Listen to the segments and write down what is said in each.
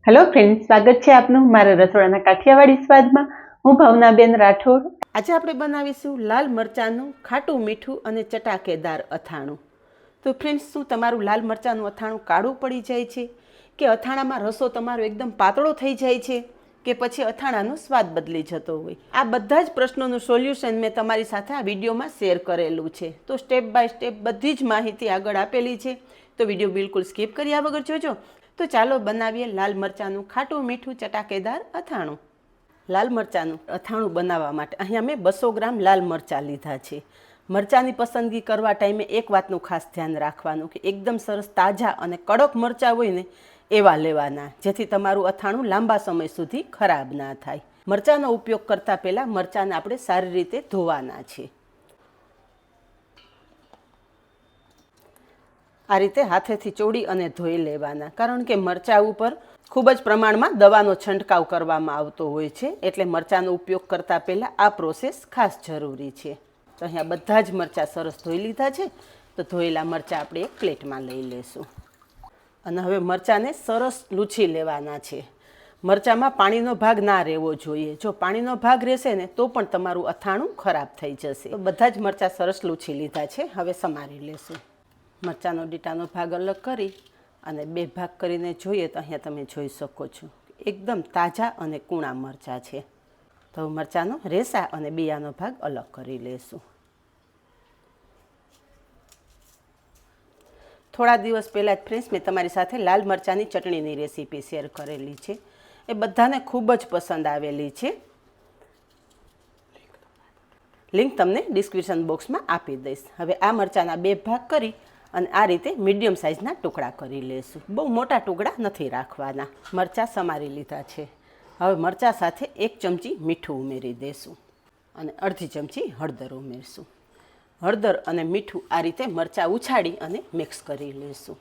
Hello friends, સ્વાગત છે આપનું મારા રસોડાના કાઠિયાવાડી સ્વાદમાં. હું ભાવનાબેન રાઠોડ. આજે આપણે બનાવીશું લાલ મરચાંનું ખાટું મીઠું અને ચટાકેદાર અથાણું. તો ફ્રેન્ડ્સ, શું તમારું લાલ મરચાંનું અથાણું કાળું પડી જાય છે, કે અથાણામાં રસો તમારો એકદમ પાતળો થઈ જાય છે, કે પછી અથાણાનો સ્વાદ બદલી જતો હોય? આ બધા જ પ્રશ્નોનું સોલ્યુશન મેં તમારી સાથે આ વિડીયોમાં શેર કરેલું છે. તો સ્ટેપ બાય સ્ટેપ બધી જ માહિતી આગળ આપેલી છે, તો વિડીયો બિલકુલ સ્કીપ કર્યા વગર જોજો. તો ચાલો બનાવીએ લાલ મરચાંનું ખાટું મીઠું ચટાકેદાર અથાણું. લાલ મરચાંનું અથાણું બનાવવા માટે અહીંયા મેં 200 ગ્રામ લાલ મરચાં લીધા છે. મરચાંની પસંદગી કરવા ટાઈમે એક વાતનું ખાસ ધ્યાન રાખવાનું કે એકદમ સરસ તાજા અને કડક મરચાં હોય ને એવા લેવાના, જેથી તમારું અથાણું લાંબા સમય સુધી ખરાબ ના થાય. મરચાંનો ઉપયોગ કરતાં પહેલાં મરચાંને આપણે સારી રીતે ધોવાના છે. આ રીતે હાથેથી ચોળી અને ધોઈ લેવાના, કારણ કે મરચાં ઉપર ખૂબ જ પ્રમાણમાં દવાનો છંટકાવ કરવામાં આવતો હોય છે, એટલે મરચાંનો ઉપયોગ કરતાં પહેલાં આ પ્રોસેસ ખાસ જરૂરી છે. તો અહીંયા બધા જ મરચાં સરસ ધોઈ લીધા છે. તો ધોયેલા મરચાં આપણે એક પ્લેટમાં લઈ લઈશું અને હવે મરચાંને સરસ લૂછી લેવાના છે. મરચાંમાં પાણીનો ભાગ ના રહેવો જોઈએ. જો પાણીનો ભાગ રહેશે ને તો પણ તમારું અથાણું ખરાબ થઈ જશે. તો બધા જ મરચાં સરસ લૂછી લીધા છે. હવે સમારી લેશું. મરચાંનો ડીટાનો ભાગ અલગ કરી અને 2 ભાગ કરીને જોઈએ તો અહીંયા તમે જોઈ શકો છો એકદમ તાજા અને કૂણા મરચાં છે. તો મરચાંનો રેસા અને બિયાનો ભાગ અલગ કરી લેશું. થોડા દિવસ પહેલાં જ ફ્રેન્ડ્સ મેં તમારી સાથે લાલ મરચાંની ચટણીની રેસીપી શેર કરેલી છે. એ બધાને ખૂબ જ પસંદ આવેલી છે. લિંક તમને ડિસ્ક્રિપ્શન બોક્સમાં આપી દઈશ. હવે આ મરચાંના 2 ભાગ કરી અને આ રીતે મીડિયમ સાઇઝના ટુકડા કરી લેશું. બહુ મોટા ટુકડા નથી રાખવાના. મરચાં સમારી લીધા છે. હવે મરચાં સાથે 1 ચમચી મીઠું ઉમેરી દઈશું અને અડધી ચમચી હળદર ઉમેરશું. હળદર અને મીઠું આ રીતે મરચાં ઉછાળી અને મિક્સ કરી લઈશું.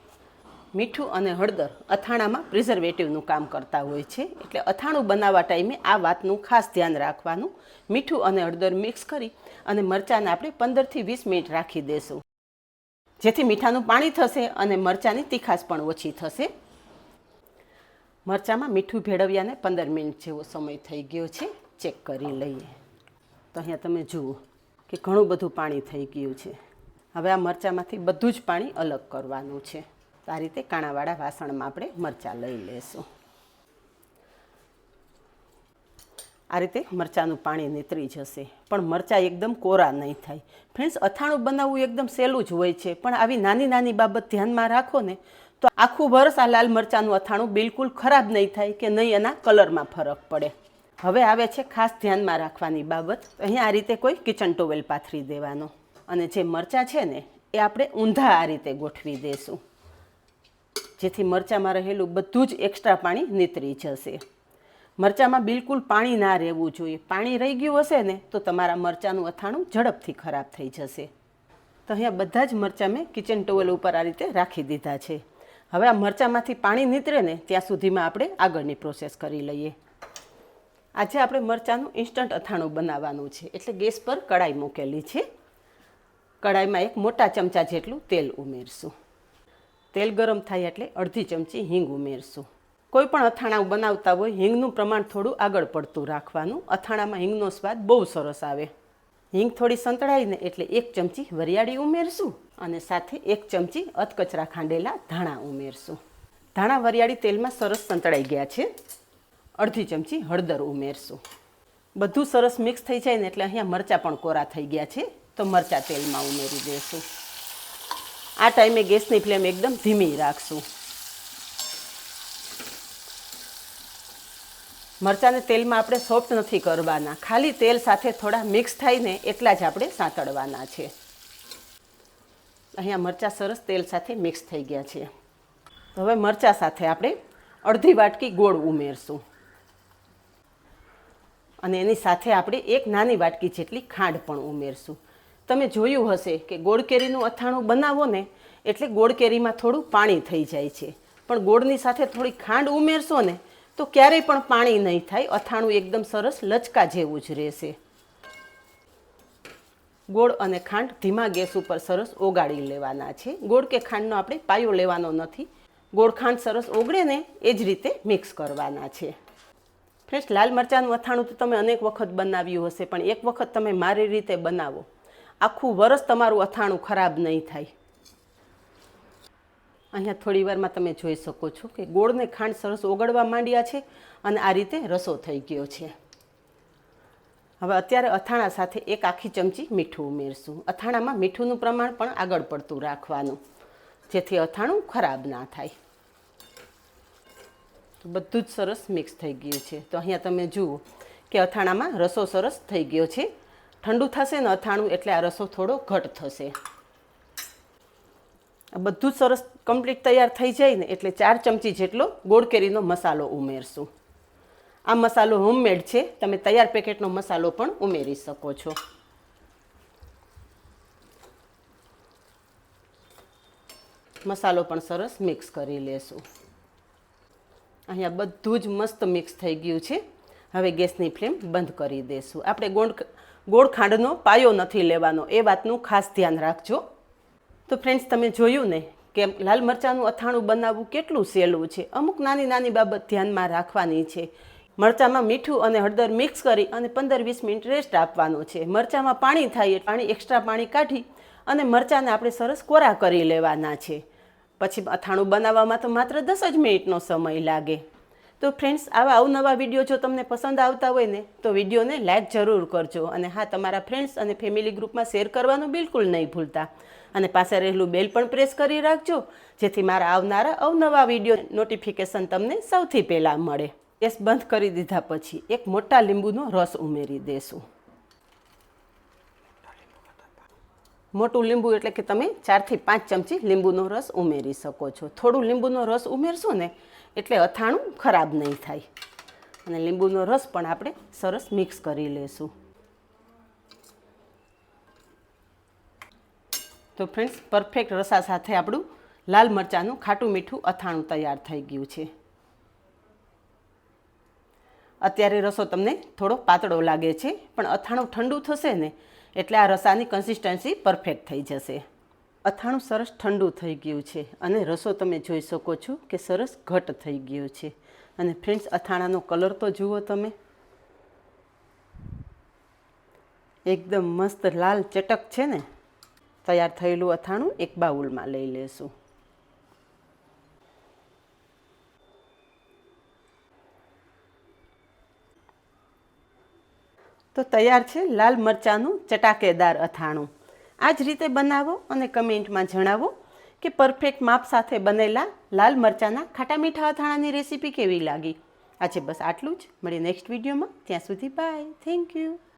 મીઠું અને હળદર અથાણામાં પ્રિઝર્વેટિવનું કામ કરતા હોય છે, એટલે અથાણું બનાવવા ટાઈમે આ વાતનું ખાસ ધ્યાન રાખવાનું. મીઠું અને હળદર મિક્સ કરી અને મરચાંને આપણે 15 થી 20 મિનિટ રાખી દઈશું, જેથી મીઠાનું પાણી થશે અને મરચાંની તીખાશ પણ ઓછી થશે. મરચાંમાં મીઠું ભેળવ્યાને 15 મિનિટ જેવો સમય થઈ ગયો છે. ચેક કરી લઈએ તો અહીંયા તમે જુઓ કે ઘણું બધું પાણી થઈ ગયું છે. હવે આ મરચાંમાંથી બધું જ પાણી અલગ કરવાનું છે. તો આ રીતે કાણાવાળા વાસણમાં આપણે મરચાં લઈ લઈશું. આ રીતે મરચાંનું પાણી નીતરી જશે, પણ મરચાં એકદમ કોરા નહીં થાય. ફ્રેન્ડ્સ, અથાણું બનાવવું એકદમ સહેલું જ હોય છે, પણ આવી નાની નાની બાબત ધ્યાનમાં રાખો ને તો આખું વર્ષ આ લાલ મરચાંનું અથાણું બિલકુલ ખરાબ નહીં થાય કે નહીં એના કલરમાં ફરક પડે. હવે આવે છે ખાસ ધ્યાનમાં રાખવાની બાબત. અહીંયા આ રીતે કોઈ કિચન ટોવેલ પાથરી દેવાનો અને જે મરચાં છે ને એ આપણે ઊંધા આ રીતે ગોઠવી દઈશું, જેથી મરચાંમાં રહેલું બધું જ એક્સ્ટ્રા પાણી નીતરી જશે. મરચાંમાં બિલકુલ પાણી ના રહેવું જોઈએ. પાણી રહી ગયું હશે ને તો તમારા મરચાંનું અથાણું ઝડપથી ખરાબ થઈ જશે. તો અહીંયા બધા જ મરચાં મેં કિચન ટોવેલ ઉપર આ રીતે રાખી દીધા છે. હવે આ મરચાંમાંથી પાણી નીતરે ને ત્યાં સુધીમાં આપણે આગળની પ્રોસેસ કરી લઈએ. આજે આપણે મરચાંનું ઇન્સ્ટન્ટ અથાણું બનાવવાનું છે, એટલે ગેસ પર કડાઈ મૂકેલી છે. કડાઈમાં 1 મોટા ચમચા જેટલું તેલ ઉમેરશું. તેલ ગરમ થાય એટલે અડધી ચમચી હિંગ ઉમેરશું. કોઈ પણ અથાણા બનાવતા હોય હિંગનું પ્રમાણ થોડું આગળ પડતું રાખવાનું. અથાણામાં હિંગનો સ્વાદ બહુ સરસ આવે. હિંગ થોડી સંતળાઈને એટલે 1 ચમચી વરિયાળી ઉમેરશું અને સાથે 1 ચમચી અધકચરા ખાંડેલા ધાણા ઉમેરશું. ધાણા વરિયાળી તેલમાં સરસ સંતળાઈ ગયા છે. અડધી ચમચી હળદર ઉમેરશું. બધું સરસ મિક્સ થઈ જાય ને એટલે અહીંયા મરચાં પણ કોરા થઈ ગયા છે, તો મરચાં તેલમાં ઉમેરી દઈશું. આ ટાઈમે ગેસની ફ્લેમ એકદમ ધીમી રાખશું. મરચાંને તેલમાં આપણે સોફ્ટ નથી કરવાના, ખાલી તેલ સાથે થોડા મિક્સ થાય ને એટલા જ આપણે સાંતળવાના છે. અહીંયા મરચાં સરસ તેલ સાથે મિક્સ થઈ ગયા છે. હવે મરચાં સાથે આપણે અડધી વાટકી ગોળ ઉમેરશું અને એની સાથે આપણે 1 નાની વાટકી જેટલી ખાંડ પણ ઉમેરશું. તમે જોયું હશે કે ગોળ કેરીનું અથાણું બનાવો ને એટલે ગોળ કેરીમાં થોડું પાણી થઈ જાય છે, પણ ગોળની સાથે થોડી ખાંડ ઉમેરશો ને તો ક્યારેય પણ પાણી નહીં થાય. અથાણું એકદમ સરસ લચકા જેવું જ રહેશે. ગોળ અને ખાંડ ધીમા ગેસ ઉપર સરસ ઓગાળી લેવાના છે. ગોળ કે ખાંડનો આપણે પાયો લેવાનો નથી. ગોળ ખાંડ સરસ ઓગળે ને એ જ રીતે મિક્સ કરવાના છે. ફ્રેન્ડ્સ, લાલ મરચાંનું અથાણું તો તમે અનેક વખત બનાવ્યું હશે, પણ એક વખત તમે મારી રીતે બનાવો, આખું વરસ તમારું અથાણું ખરાબ નહીં થાય. અહીંયા થોડી વારમાં તમે જોઈ શકો છો કે ગોળને ખાંડ સરસ ઓગળવા માંડ્યા છે અને આ રીતે રસો થઈ ગયો છે. હવે અત્યારે અથાણા સાથે એક આખી ચમચી મીઠું ઉમેરશું. અથાણામાં મીઠુંનું પ્રમાણ પણ આગળ પડતું રાખવાનું, જેથી અથાણું ખરાબ ના થાય. તો બધું જ સરસ મિક્સ થઈ ગયું છે. તો અહીંયા તમે જુઓ કે અથાણામાં રસો સરસ થઈ ગયો છે. ઠંડુ થશે ને અથાણું એટલે આ રસો થોડો ઘટ થશે. બધું જ સરસ કમ્પ્લીટ તૈયાર થઈ જાય ને એટલે 4 ચમચી જેટલો ગોળ કેરીનો મસાલો ઉમેરશું. આ મસાલો હોમમેડ છે, તમે તૈયાર પેકેટનો મસાલો પણ ઉમેરી શકો છો. મસાલો પણ સરસ મિક્સ કરી લેશું. અહીંયા બધું જ મસ્ત મિક્સ થઈ ગયું છે. હવે ગેસની ફ્લેમ બંધ કરી દેશું. આપણે ગોળ ખાંડનો પાયો નથી લેવાનો, એ વાતનું ખાસ ધ્યાન રાખજો. તો ફ્રેન્ડ્સ, તમે જોયું ને કે લાલ મરચાંનું અથાણું બનાવવું કેટલું સહેલું છે. અમુક નાની નાની બાબત ધ્યાનમાં રાખવાની છે. મરચાંમાં મીઠું અને હળદર મિક્સ કરી અને 15-20 મિનિટ રેસ્ટ આપવાનો છે. મરચાંમાં પાણી થાય એક્સ્ટ્રા પાણી કાઢી અને મરચાંને આપણે સરસ કોરા કરી લેવાના છે. પછી અથાણું બનાવવામાં તો માત્ર 10 જ મિનિટનો સમય લાગે. તો ફ્રેન્ડ્સ, આવા અવનવા વિડીયો જો તમને પસંદ આવતા હોય ને તો વિડીયોને લાઇક જરૂર કરજો. અને હા, તમારા ફ્રેન્ડ્સ અને ફેમિલી ગ્રુપમાં શેર કરવાનું બિલકુલ નહીં ભૂલતા. અને પાસે રહેલું બેલ પણ પ્રેસ કરી રાખજો, જેથી મારા આવનારા અવનવા વિડીયો નોટિફિકેશન તમને સૌથી પહેલાં મળે. ગેસ બંધ કરી દીધા પછી એક મોટા લીંબુનો રસ ઉમેરી દેશું. મોટું લીંબુ એટલે કે તમે 4 થી 5 ચમચી લીંબુનો રસ ઉમેરી શકો છો. થોડું લીંબુનો રસ ઉમેરશો ને એટલે અથાણું ખરાબ નહીં થાય. અને લીંબુનો રસ પણ આપણે સરસ મિક્સ કરી લેશું. તો ફ્રેન્ડ્સ, પરફેક્ટ રસા સાથે આપણું લાલ મરચાંનું ખાટું મીઠું અથાણું તૈયાર થઈ ગયું છે. અત્યારે રસો તમને થોડો પાતળો લાગે છે, પણ અથાણું ઠંડુ થશે ને એટલે આ રસાની કન્સિસ્ટન્સી પરફેક્ટ થઈ જશે. અથાણું સરસ ઠંડુ થઈ ગયું છે અને રસો તમે જોઈ શકો છો કે સરસ ઘટ થઈ ગયો છે. અને ફ્રેન્ડ્સ, અથાણાનો કલર તો જુઓ તમે, એકદમ મસ્ત લાલ ચટક છે ને. તૈયાર થયેલું અથાણું એક બાઉલમાં લઈ લેશું. તો તૈયાર છે લાલ મરચાંનું ચટાકેદાર અથાણું. આ જ રીતે બનાવો અને કમેન્ટમાં જણાવો કે પરફેક્ટ માપ સાથે બનેલા લાલ મરચાંના ખાટા મીઠા અથાણાની રેસીપી કેવી લાગી. આજે બસ આટલું જ. મળીએ નેક્સ્ટ વિડીયોમાં. ત્યાં સુધી બાય. Thank you.